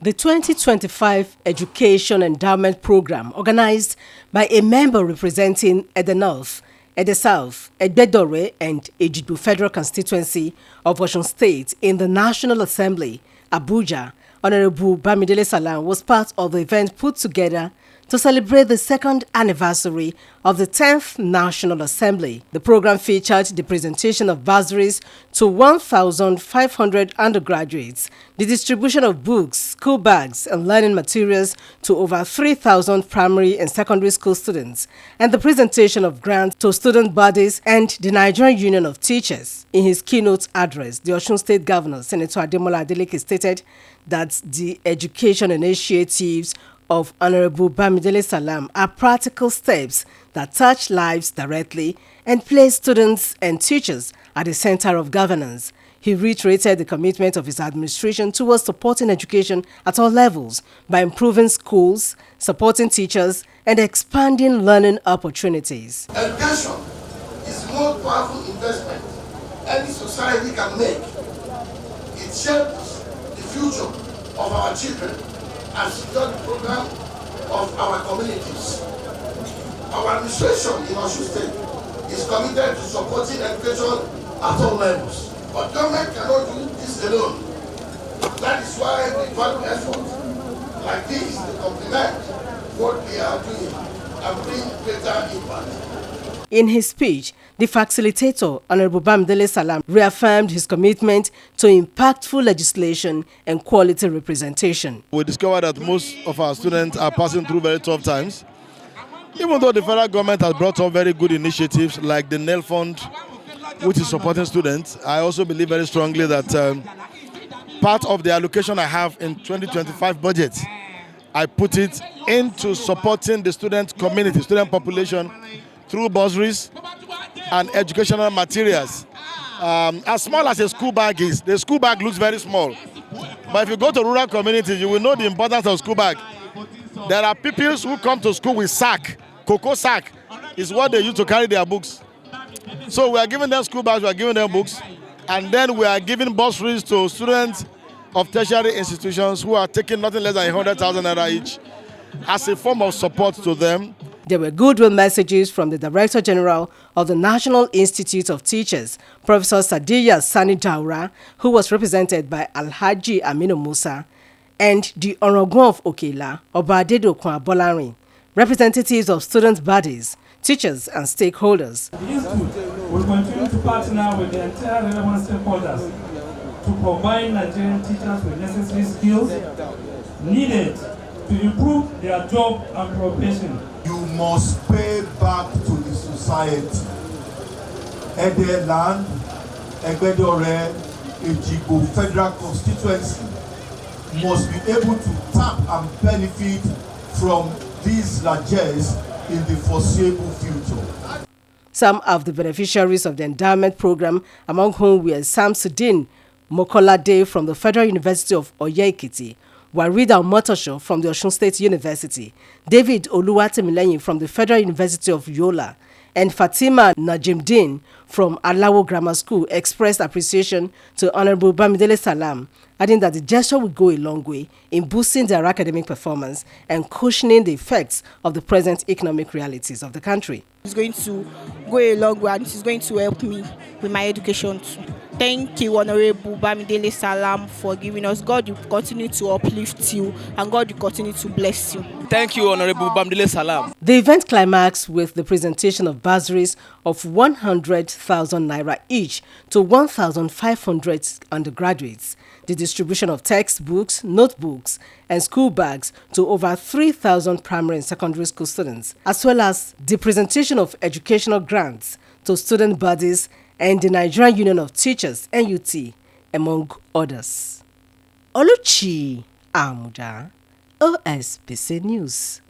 The 2025 Education Endowment Program, organized by a member representing Ede North, Ede South, Ededore, and Ejigbo Federal Constituency of Osun State in the National Assembly, Abuja, Honorable Bamidele Salam was part of the event put together to celebrate the second anniversary of the 10th National Assembly. The program featured the presentation of bursaries to 1,500 undergraduates, the distribution of books, school bags, and learning materials to over 3,000 primary and secondary school students, and the presentation of grants to student bodies and the Nigerian Union of Teachers. In his keynote address, the Osun State Governor, Senator Ademola Adeleke, stated that the education initiatives of Honorable Bamidele Salam are practical steps that touch lives directly and place students and teachers at the center of governance. He reiterated the commitment of his administration towards supporting education at all levels by improving schools, supporting teachers, and expanding learning opportunities. Education is the most powerful investment any society can make. It shapes the future of our children and secure the program of our communities. Our administration in Osun State is committed to supporting education at all levels. But government cannot do this alone. That is why we value efforts like this to complement what we are doing and bring greater impact. In his speech, the facilitator, Honorable Bamidele Salam, reaffirmed his commitment to impactful legislation and quality representation. We discovered that most of our students are passing through very tough times. Even though the federal government has brought up very good initiatives like the NEL Fund, which is supporting students, I also believe very strongly that part of the allocation I have in 2025 budget, I put it into supporting the student community, student population, through bursaries and educational materials. As small as a school bag is, the school bag looks very small. But if you go to rural communities, you will know the importance of school bag. There are pupils who come to school with sack. Cocoa sack is what they use to carry their books. So we are giving them school bags, we are giving them books, and then we are giving bursaries to students of tertiary institutions who are taking nothing less than 100,000 naira each as a form of support to them. There were goodwill messages from the Director General of the National Institute of Teachers, Professor Sadiya Sani Daura, who was represented by Alhaji Aminu Musa, and the Orogun of Okela, Obadedokun Abolarin, representatives of student bodies, teachers, and stakeholders. The Institute will continue to partner with the entire relevant stakeholders to provide Nigerian teachers with necessary skills needed to improve their job and profession. You must pay back to the society. Ede land, Ededore, Ejigbo Federal Constituency must be able to tap and benefit from these largesse in the foreseeable future. Some of the beneficiaries of the endowment program, among whom were Samsudeen Mokolade from the Federal University of Oye-Ekiti, Warida Motosho from the Osun State University, David Oluwatimileyin from the Federal University of Yola, and Fatima Najimdeen from Alawo Grammar School expressed appreciation to Honorable Bamidele Salam, adding that the gesture will go a long way in boosting their academic performance and cushioning the effects of the present economic realities of the country. It's going to go a long way and it's going to help me with my education too. Thank you, Honorable Bamidele Salam, for giving us. God will continue to uplift you and God will continue to bless you. Thank you, Honorable Bamidele Salam. The event climaxed with the presentation of bursaries of 100,000 naira each to 1,500 undergraduates, the distribution of textbooks, notebooks, and school bags to over 3,000 primary and secondary school students, as well as the presentation of educational grants to student bodies and the Nigerian Union of Teachers, NUT, among others. Oluchi Amuda, OSBC News.